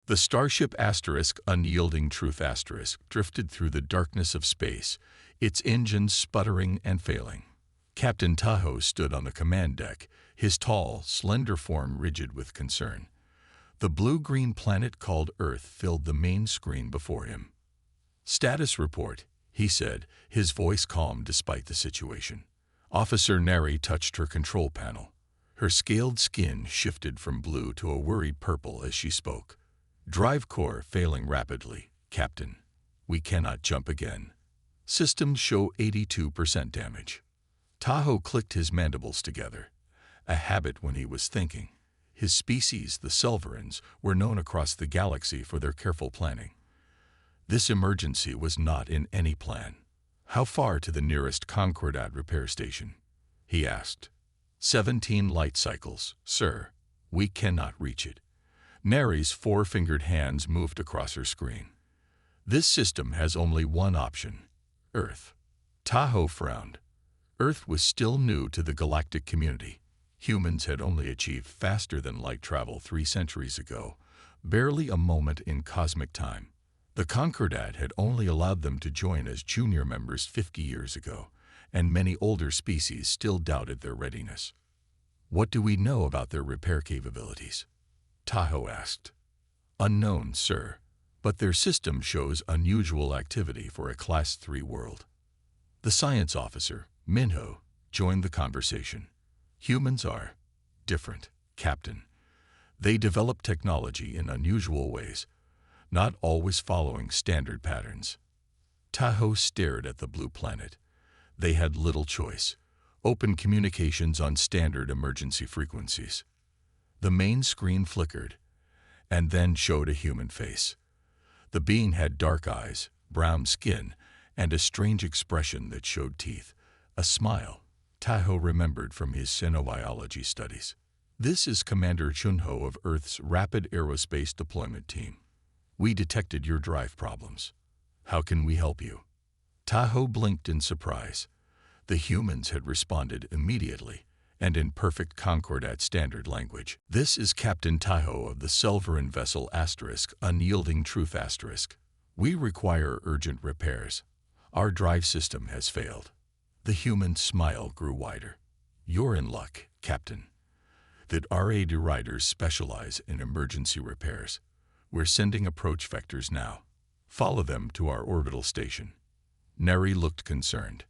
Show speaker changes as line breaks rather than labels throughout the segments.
The starship Unyielding Truth drifted through the darkness of space, its engines sputtering and failing. Captain Tahoe stood on the command deck, his tall, slender form rigid with concern. The blue-green planet called Earth filled the main screen before him. "Status report," he said, his voice calm despite the situation. Officer Neri touched her control panel. Her scaled skin shifted from blue to a worried purple as she spoke. "Drive core failing rapidly, Captain. We cannot jump again. Systems show 82% damage." Tahoe clicked his mandibles together, a habit when he was thinking. His species, the Selvarans, were known across the galaxy for their careful planning. This emergency was not in any plan. "How far to the nearest Concordat repair station?" he asked. 17 light cycles, sir. We cannot reach it." Neri's four-fingered hands moved across her screen. "This system has only one option: Earth." Tahoe frowned. Earth was still new to the galactic community. Humans had only achieved faster-than-light travel 3 centuries ago, barely a moment in cosmic time. The Concordat had only allowed them to join as junior members 50 years ago, and many older species still doubted their readiness. "What do we know about their repair capabilities?" Tahoe asked. "Unknown, sir, but their system shows unusual activity for a Class 3 world." The science officer, Minho, joined the conversation. "Humans are different, Captain. They develop technology in unusual ways, not always following standard patterns." Tahoe stared at the blue planet. They had little choice. Open communications on standard emergency frequencies. The main screen flickered, and then showed a human face. The being had dark eyes, brown skin, and a strange expression that showed teeth. A smile Tahoe remembered from his xenobiology studies. "This is Commander Chunho of Earth's Rapid Aerospace Deployment Team. We detected your drive problems. How can we help you?" Tahoe blinked in surprise. The humans had responded immediately, and in perfect Concordat standard language. "This is Captain Tahoe of the Selvaran vessel Unyielding Truth. We require urgent repairs. Our drive system has failed." The human smile grew wider. "You're in luck, Captain. The RAD riders specialize in emergency repairs. We're sending approach vectors now. Follow them to our orbital station." Neri looked concerned.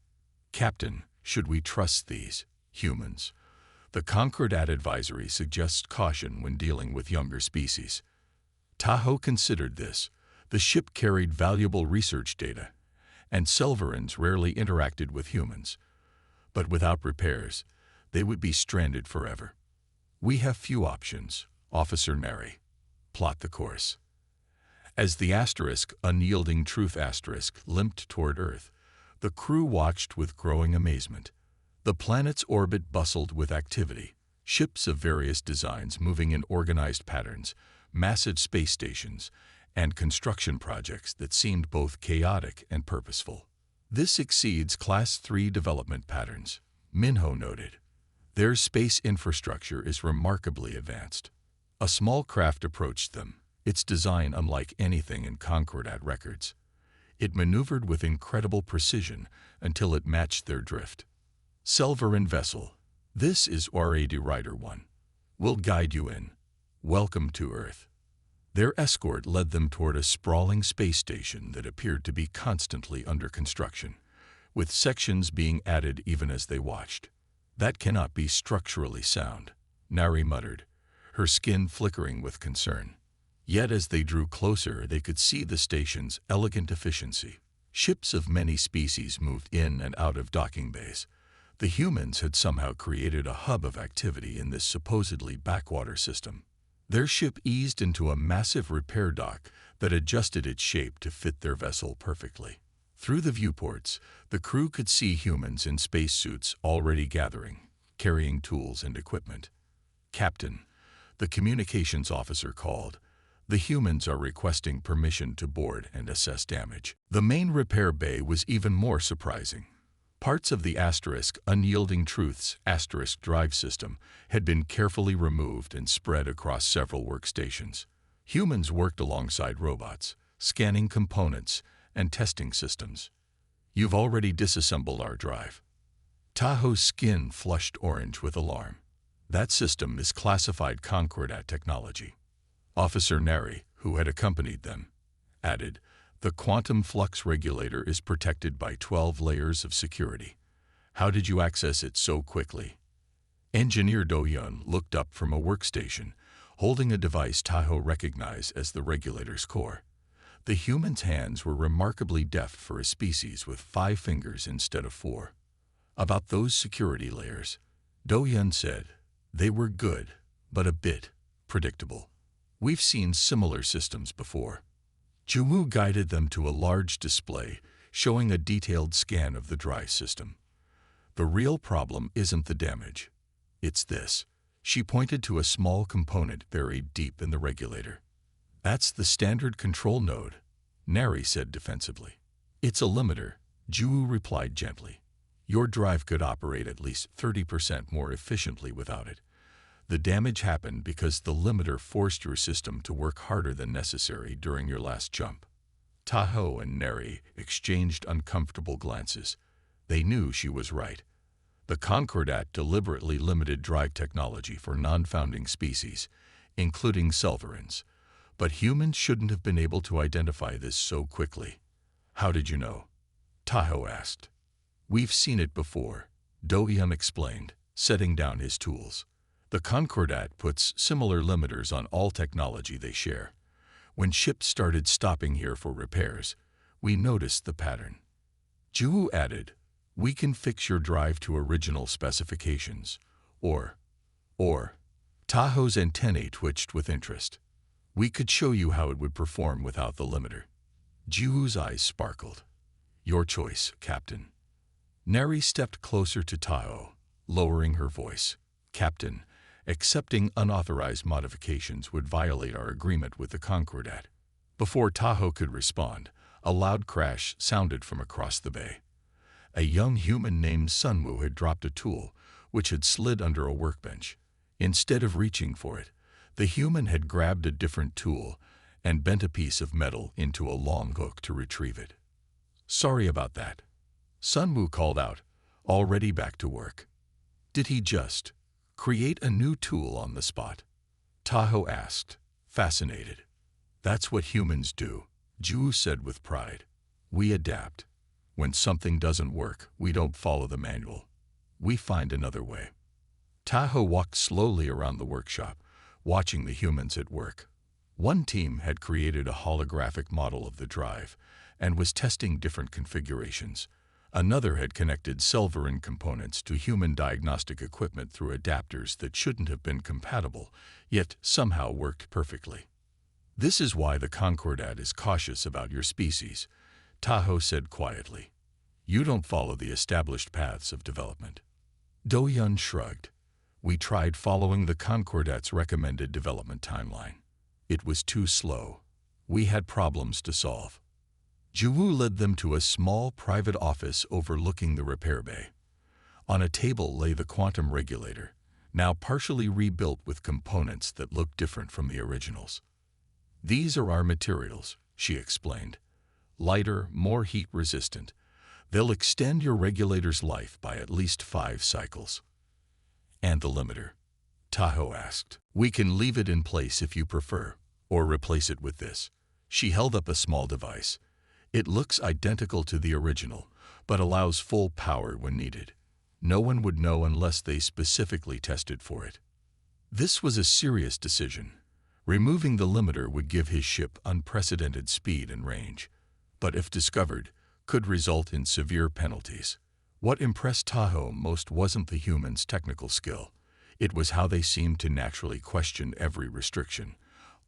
"Captain, should we trust these humans? The Concordat advisory suggests caution when dealing with younger species." Tahoe considered this. The ship carried valuable research data, and Selvarans rarely interacted with humans. But without repairs, they would be stranded forever. "We have few options, Officer Neri. Plot the course." As the Unyielding Truth limped toward Earth, the crew watched with growing amazement. The planet's orbit bustled with activity, ships of various designs moving in organized patterns, massive space stations, and construction projects that seemed both chaotic and purposeful. "This exceeds Class 3 development patterns," Minho noted. "Their space infrastructure is remarkably advanced." A small craft approached them, its design unlike anything in Concordat records. It maneuvered with incredible precision until it matched their drift. "Selvaran vessel, this is RAD Rider 1. We'll guide you in. Welcome to Earth." Their escort led them toward a sprawling space station that appeared to be constantly under construction, with sections being added even as they watched. "That cannot be structurally sound," Nari muttered, her skin flickering with concern. Yet as they drew closer, they could see the station's elegant efficiency. Ships of many species moved in and out of docking bays. The humans had somehow created a hub of activity in this supposedly backwater system. Their ship eased into a massive repair dock that adjusted its shape to fit their vessel perfectly. Through the viewports, the crew could see humans in spacesuits already gathering, carrying tools and equipment. "Captain," the communications officer called. "The humans are requesting permission to board and assess damage." The main repair bay was even more surprising. Parts of the Unyielding Truth's drive system had been carefully removed and spread across several workstations. Humans worked alongside robots, scanning components and testing systems. You've already disassembled our drive. Tahoe's skin flushed orange with alarm. That system is classified Concordat technology. Officer Neri, who had accompanied them, added, the quantum flux regulator is protected by 12 layers of security. How did you access it so quickly? Engineer Do-Yun looked up from a workstation, holding a device Tahoe recognized as the regulator's core. The human's hands were remarkably deft for a species with 5 fingers instead of 4. About those security layers, Do-Yun said, they were good, but a bit predictable. We've seen similar systems before. Ju-Woo guided them to a large display showing a detailed scan of the drive system. The real problem isn't the damage. It's this. She pointed to a small component buried deep in the regulator. That's the standard control node, Neri said defensively. It's a limiter, Ju-Woo replied gently. Your drive could operate at least 30% more efficiently without it. The damage happened because the limiter forced your system to work harder than necessary during your last jump. Tahoe and Neri exchanged uncomfortable glances. They knew she was right. The Concordat deliberately limited drive technology for non-founding species, including Selvarans. But humans shouldn't have been able to identify this so quickly. How did you know? Tahoe asked. We've seen it before, Do-Yun explained, setting down his tools. The Concordat puts similar limiters on all technology they share. When ships started stopping here for repairs, we noticed the pattern. Ju-Woo added, we can fix your drive to original specifications. Or, Tahoe's antennae twitched with interest. We could show you how it would perform without the limiter. Ju-Woo's eyes sparkled. Your choice, Captain. Neri stepped closer to Tahoe, lowering her voice. Captain, accepting unauthorized modifications would violate our agreement with the Concordat. Before Tahoe could respond, a loud crash sounded from across the bay. A young human named Sunwoo had dropped a tool, which had slid under a workbench. Instead of reaching for it, the human had grabbed a different tool and bent a piece of metal into a long hook to retrieve it. Sorry about that. Sunwoo called out, already back to work. Did he just create a new tool on the spot? Tahoe asked, fascinated. That's what humans do, Ju said with pride. We adapt. When something doesn't work, we don't follow the manual. We find another way. Tahoe walked slowly around the workshop, watching the humans at work. One team had created a holographic model of the drive and was testing different configurations. Another had connected Selvaran components to human diagnostic equipment through adapters that shouldn't have been compatible, yet somehow worked perfectly. This is why the Concordat is cautious about your species, Tahoe said quietly. You don't follow the established paths of development. Do-Yun shrugged. We tried following the Concordat's recommended development timeline. It was too slow. We had problems to solve. Ju-Woo led them to a small private office overlooking the repair bay. On a table lay the quantum regulator, now partially rebuilt with components that looked different from the originals. These are our materials, she explained. Lighter, more heat-resistant. They'll extend your regulator's life by at least 5 cycles. And the limiter? Tahoe asked. We can leave it in place if you prefer, or replace it with this. She held up a small device. It looks identical to the original, but allows full power when needed. No one would know unless they specifically tested for it. This was a serious decision. Removing the limiter would give his ship unprecedented speed and range, but if discovered, could result in severe penalties. What impressed Tahoe most wasn't the humans' technical skill. It was how they seemed to naturally question every restriction,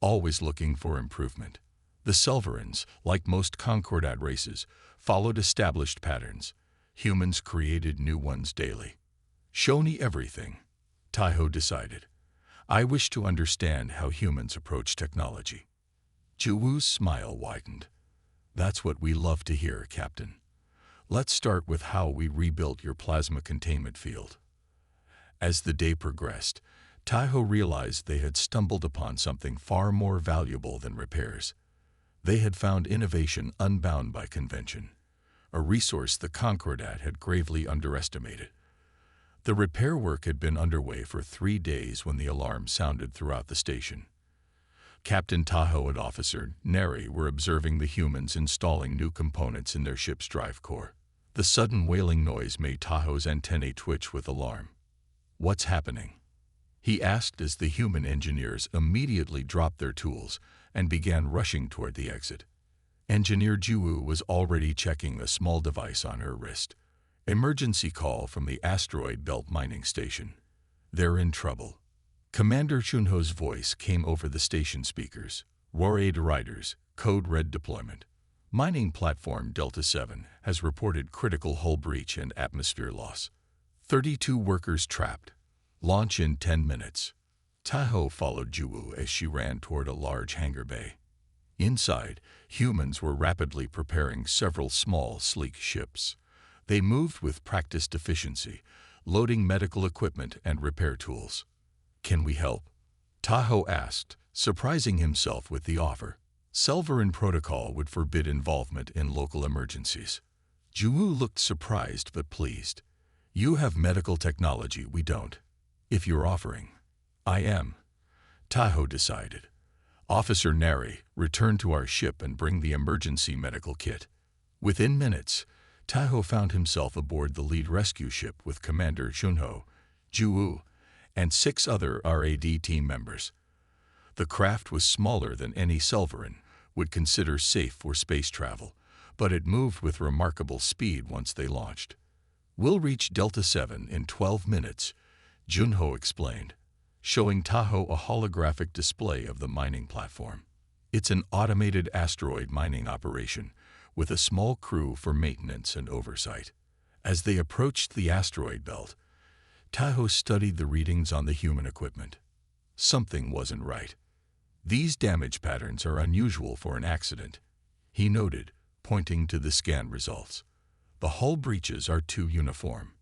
always looking for improvement. The Selvarans, like most Concordat races, followed established patterns. Humans created new ones daily. Show me everything, Tahoe decided. I wish to understand how humans approach technology. Ju-Woo's smile widened. That's what we love to hear, Captain. Let's start with how we rebuilt your plasma containment field. As the day progressed, Taiho realized they had stumbled upon something far more valuable than repairs. They had found innovation unbound by convention, a resource the Concordat had gravely underestimated. The repair work had been underway for 3 days when the alarm sounded throughout the station. Captain Tahoe and Officer Neri were observing the humans installing new components in their ship's drive core. The sudden wailing noise made Tahoe's antennae twitch with alarm. "What's happening?" he asked as the human engineers immediately dropped their tools and began rushing toward the exit. Engineer Juwu was already checking a small device on her wrist. Emergency call from the asteroid belt mining station. They're in trouble. Commander Chunho's voice came over the station speakers. War-Aid Riders, Code Red deployment. Mining platform Delta 7 has reported critical hull breach and atmosphere loss. 32 workers trapped. Launch in 10 minutes. Tahoe followed Juwu as she ran toward a large hangar bay. Inside, humans were rapidly preparing several small, sleek ships. They moved with practiced efficiency, loading medical equipment and repair tools. "Can we help?" Tahoe asked, surprising himself with the offer. Selvarin protocol would forbid involvement in local emergencies. Juwu looked surprised but pleased. "You have medical technology we don't. If you're offering." "I am," Tahoe decided. "Officer Neri, return to our ship and bring the emergency medical kit." Within minutes, Tahoe found himself aboard the lead rescue ship with Commander Chunho, Juwu, and 6 other RAD team members. The craft was smaller than any Selvarin would consider safe for space travel, but it moved with remarkable speed once they launched. "We'll reach Delta 7 in 12 minutes, Junho explained, showing Tahoe a holographic display of the mining platform. "It's an automated asteroid mining operation, with a small crew for maintenance and oversight." As they approached the asteroid belt, Tahoe studied the readings on the human equipment. Something wasn't right. "These damage patterns are unusual for an accident," he noted, pointing to the scan results. "The hull breaches are too uniform."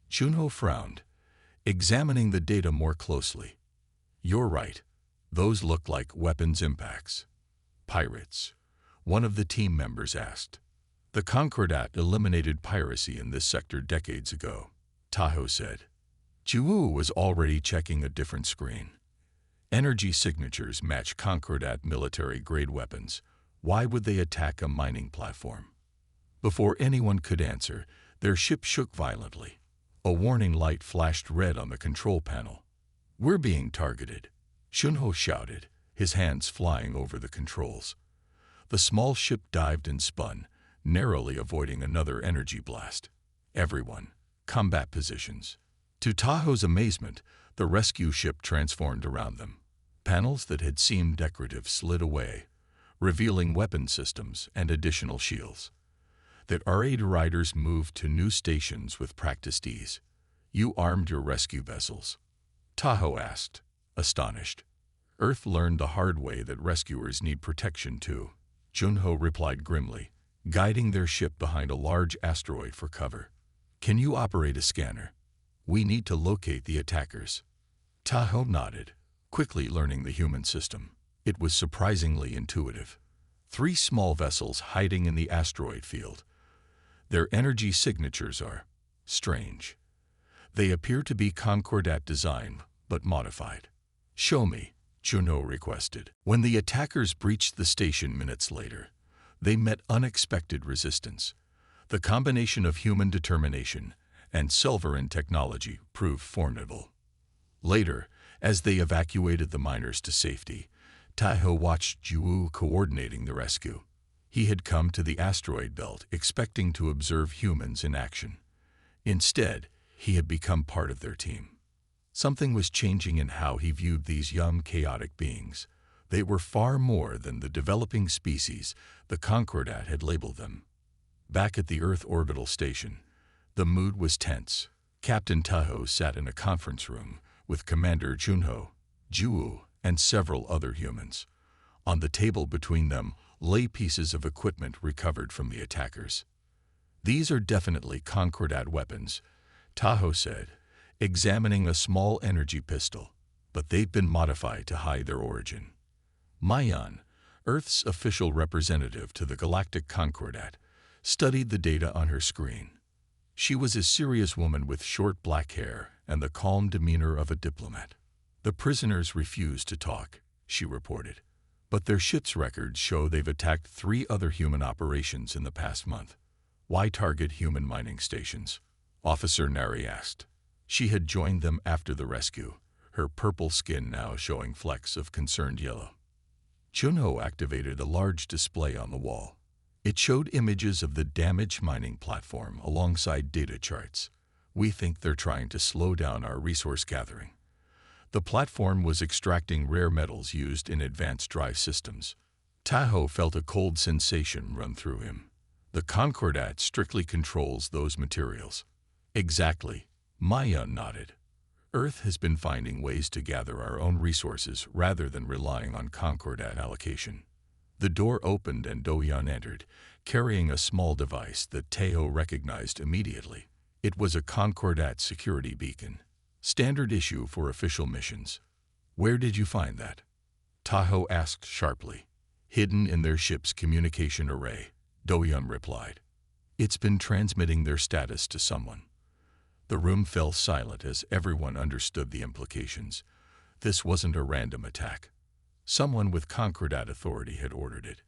Chunho frowned, examining the data more closely. "You're right. Those look like weapons impacts." "Pirates?" one of the team members asked. "The Concordat eliminated piracy in this sector decades ago," Tahoe said. Juwu was already checking a different screen. Energy signatures match Concordat military-grade weapons. Why would they attack a mining platform? Before anyone could answer, their ship shook violently. A warning light flashed red on the control panel. "We're being targeted," Chunho shouted, his hands flying over the controls. The small ship dived and spun, narrowly avoiding another energy blast. "Everyone, combat positions." To Tahoe's amazement, the rescue ship transformed around them. Panels that had seemed decorative slid away, revealing weapon systems and additional shields. The RAD riders moved to new stations with practiced ease. "You armed your rescue vessels?" Tahoe asked, astonished. "Earth learned the hard way that rescuers need protection too," Junho replied grimly, guiding their ship behind a large asteroid for cover. "Can you operate a scanner? We need to locate the attackers." Tahoe nodded, quickly learning the human system. It was surprisingly intuitive. 3 small vessels hiding in the asteroid field. Their energy signatures are strange. They appear to be Concordat design, but modified. "Show me," Chunho requested. When the attackers breached the station minutes later, they met unexpected resistance. The combination of human determination and Selvarin technology proved formidable. Later, as they evacuated the miners to safety, Tahoe watched Juwu coordinating the rescue. He had come to the asteroid belt expecting to observe humans in action. Instead, he had become part of their team. Something was changing in how he viewed these young, chaotic beings. They were far more than the developing species the Concordat had labeled them. Back at the Earth orbital station, the mood was tense. Captain Tahoe sat in a conference room with Commander Chunho, Juwu, and several other humans. On the table between them lay pieces of equipment recovered from the attackers. "These are definitely Concordat weapons," Tahoe said, examining a small energy pistol. but they've been modified to hide their origin. Mayan, Earth's official representative to the Galactic Concordat, studied the data on her screen. She was a serious woman with short black hair and the calm demeanor of a diplomat. The prisoners refused to talk, she reported, but their ship's records show they've attacked 3 other human operations in the past month. Why target human mining stations? Officer Nari asked. She had joined them after the rescue, her purple skin now showing flecks of concerned yellow. Junho activated a large display on the wall. It showed images of the damaged mining platform alongside data charts. We think they're trying to slow down our resource gathering. The platform was extracting rare metals used in advanced drive systems. Tahoe felt a cold sensation run through him. The Concordat strictly controls those materials. Exactly, Maya nodded. Earth has been finding ways to gather our own resources rather than relying on Concordat allocation. The door opened and Do-yeon entered, carrying a small device that Tahoe recognized immediately. It was a Concordat security beacon, standard issue for official missions. Where did you find that? Tahoe asked sharply. Hidden in their ship's communication array, Do-yeon replied. It's been transmitting their status to someone. The room fell silent as everyone understood the implications. This wasn't a random attack. Someone with Concordat authority had ordered it.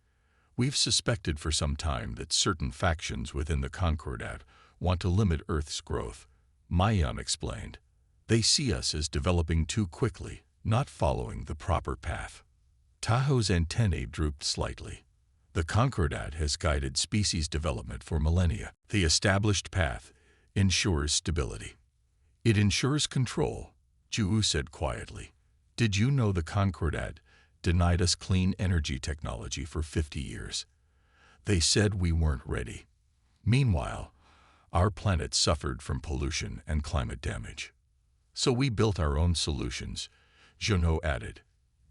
We've suspected for some time that certain factions within the Concordat want to limit Earth's growth, Mayan explained. They see us as developing too quickly, not following the proper path. Tahoe's antennae drooped slightly. The Concordat has guided species development for millennia. The established path ensures stability. It ensures control, Ju said quietly. Did you know the Concordat denied us clean energy technology for 50 years? They said we weren't ready. Meanwhile, our planet suffered from pollution and climate damage. So we built our own solutions, Junho added.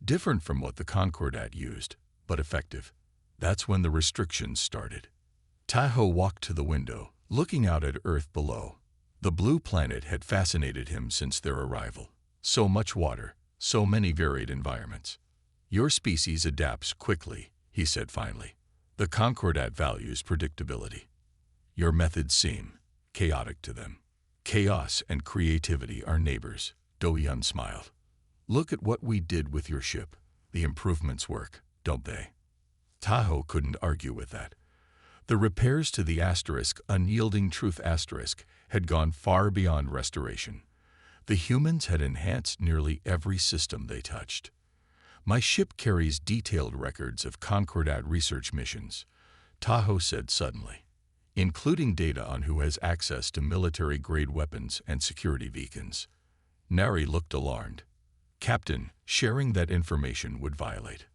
Different from what the Concordat used, but effective. That's when the restrictions started. Tahoe walked to the window, looking out at Earth below. The blue planet had fascinated him since their arrival. So much water, so many varied environments. Your species adapts quickly, he said finally. The Concordat values predictability. Your methods seem chaotic to them. Chaos and creativity are neighbors, Do-yeon smiled. Look at what we did with your ship. The improvements work, don't they? Tahoe couldn't argue with that. The repairs to the asterisk, unyielding truth asterisk, had gone far beyond restoration. The humans had enhanced nearly every system they touched. My ship carries detailed records of Concordat research missions, Tahoe said suddenly, including data on who has access to military-grade weapons and security beacons. Nari looked alarmed. Captain, sharing that information would violate.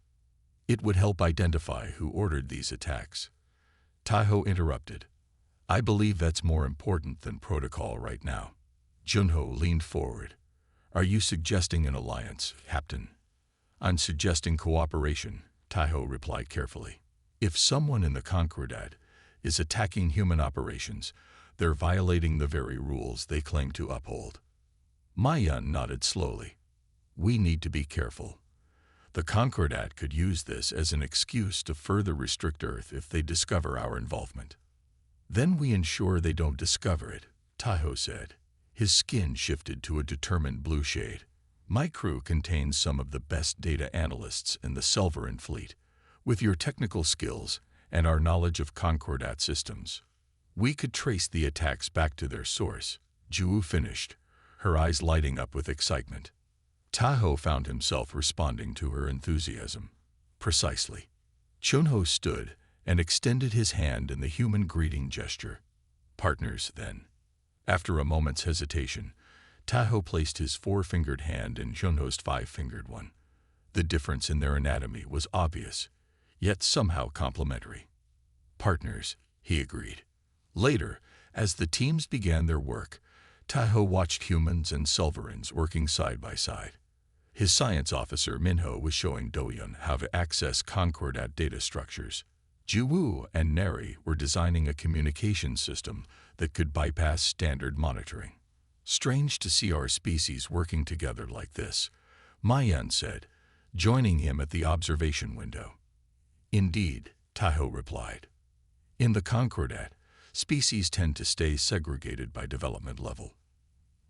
It would help identify who ordered these attacks. Tahoe interrupted. I believe that's more important than protocol right now. Junho leaned forward. Are you suggesting an alliance, Captain? I'm suggesting cooperation, Tahoe replied carefully. If someone in the Concordat is attacking human operations, they're violating the very rules they claim to uphold. Mayan nodded slowly. We need to be careful. The Concordat could use this as an excuse to further restrict Earth if they discover our involvement. Then we ensure they don't discover it, Tahoe said. His skin shifted to a determined blue shade. My crew contains some of the best data analysts in the Selverin fleet. With your technical skills and our knowledge of Concordat systems, we could trace the attacks back to their source. Ju finished, her eyes lighting up with excitement. Tahoe found himself responding to her enthusiasm. Precisely. Junho stood and extended his hand in the human greeting gesture. Partners, then. After a moment's hesitation, Tahoe placed his 4-fingered hand in Junho's 5-fingered one. The difference in their anatomy was obvious, yet somehow complementary. Partners, he agreed. Later, as the teams began their work, Tahoe watched humans and Selverins working side by side. His science officer, Minho, was showing Do-yeon how to access Concordat data structures. Ju and Neri were designing a communication system that could bypass standard monitoring. Strange to see our species working together like this, Mayan said, joining him at the observation window. Indeed, Tahoe replied. In the Concordat, species tend to stay segregated by development level.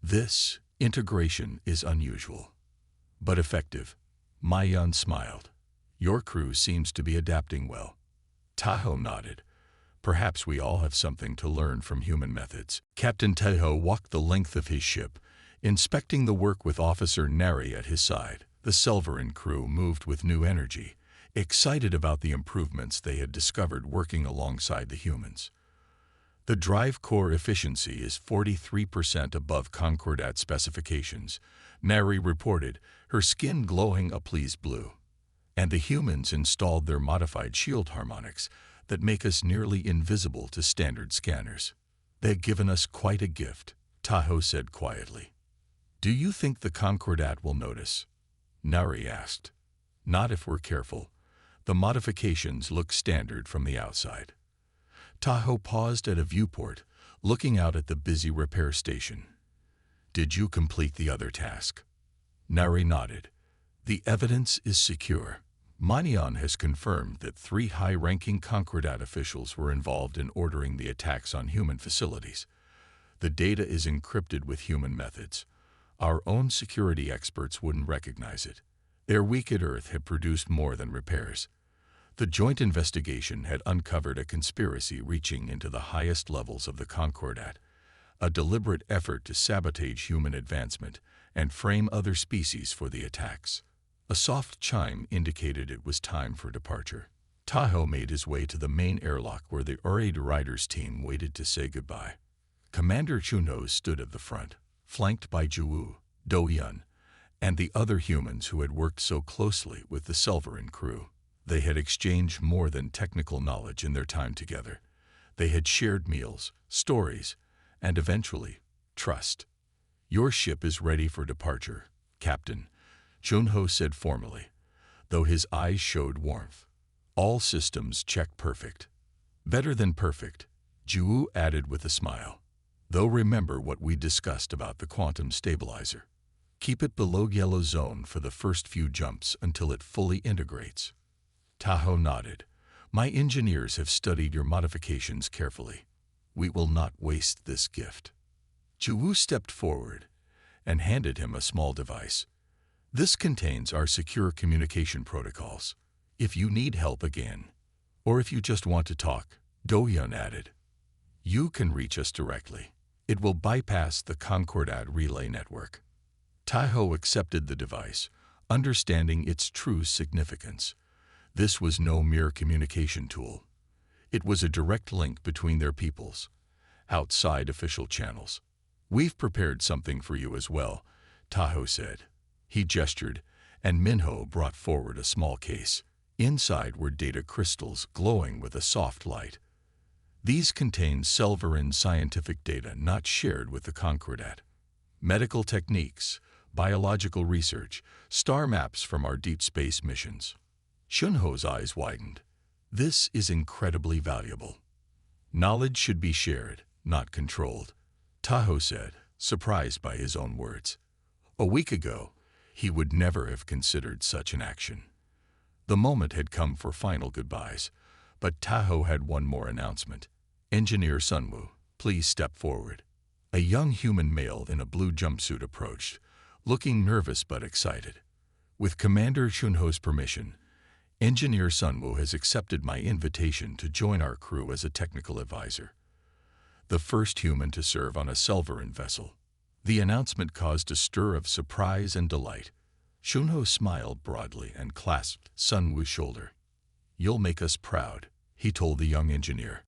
This integration is unusual, but effective. Mayan smiled. Your crew seems to be adapting well. Tahoe nodded. Perhaps we all have something to learn from human methods. Captain Tahoe walked the length of his ship, inspecting the work with Officer Nari at his side. The Selvarin crew moved with new energy, excited about the improvements they had discovered working alongside the humans. The drive core efficiency is 43% above Concordat specifications, Nari reported, her skin glowing a pleased blue. And the humans installed their modified shield harmonics that make us nearly invisible to standard scanners. They've given us quite a gift, Tahoe said quietly. Do you think the Concordat will notice? Nari asked. Not if we're careful. The modifications look standard from the outside. Tahoe paused at a viewport, looking out at the busy repair station. Did you complete the other task? Nari nodded. The evidence is secure. Manion has confirmed that 3 high-ranking Concordat officials were involved in ordering the attacks on human facilities. The data is encrypted with human methods. Our own security experts wouldn't recognize it. Their week at Earth had produced more than repairs. The joint investigation had uncovered a conspiracy reaching into the highest levels of the Concordat, a deliberate effort to sabotage human advancement and frame other species for the attacks. A soft chime indicated it was time for departure. Tahoe made his way to the main airlock where the Uraid Riders team waited to say goodbye. Commander Chunho stood at the front, flanked by Juwu, Do-Yun, and the other humans who had worked so closely with the Selvarin crew. They had exchanged more than technical knowledge in their time together. They had shared meals, stories, and eventually, trust. Your ship is ready for departure, Captain, Chunho said formally, though his eyes showed warmth. All systems check perfect. Better than perfect, Juwu added with a smile. Though remember what we discussed about the quantum stabilizer. Keep it below yellow zone for the first few jumps until it fully integrates. Tahoe nodded. My engineers have studied your modifications carefully. We will not waste this gift. Juwu stepped forward and handed him a small device. This contains our secure communication protocols. If you need help again, or if you just want to talk, Do-Yun added, you can reach us directly. It will bypass the Concordat relay network. Tahoe accepted the device, understanding its true significance. This was no mere communication tool. It was a direct link between their peoples, outside official channels. We've prepared something for you as well, Tahoe said. He gestured, and Minho brought forward a small case. Inside were data crystals glowing with a soft light. These contained Selvarin scientific data not shared with the Concordat. Medical techniques, biological research, star maps from our deep space missions. Chunho's eyes widened. This is incredibly valuable. Knowledge should be shared, not controlled, Tahoe said, surprised by his own words. A week ago, he would never have considered such an action. The moment had come for final goodbyes, but Tahoe had one more announcement. Engineer Sunwoo, please step forward. A young human male in a blue jumpsuit approached, looking nervous but excited. With Commander Chunho's permission, Engineer Sunwoo has accepted my invitation to join our crew as a technical advisor. The first human to serve on a Selvarin vessel. The announcement caused a stir of surprise and delight. Chunho smiled broadly and clasped Sunwoo's shoulder. You'll make us proud, he told the young engineer.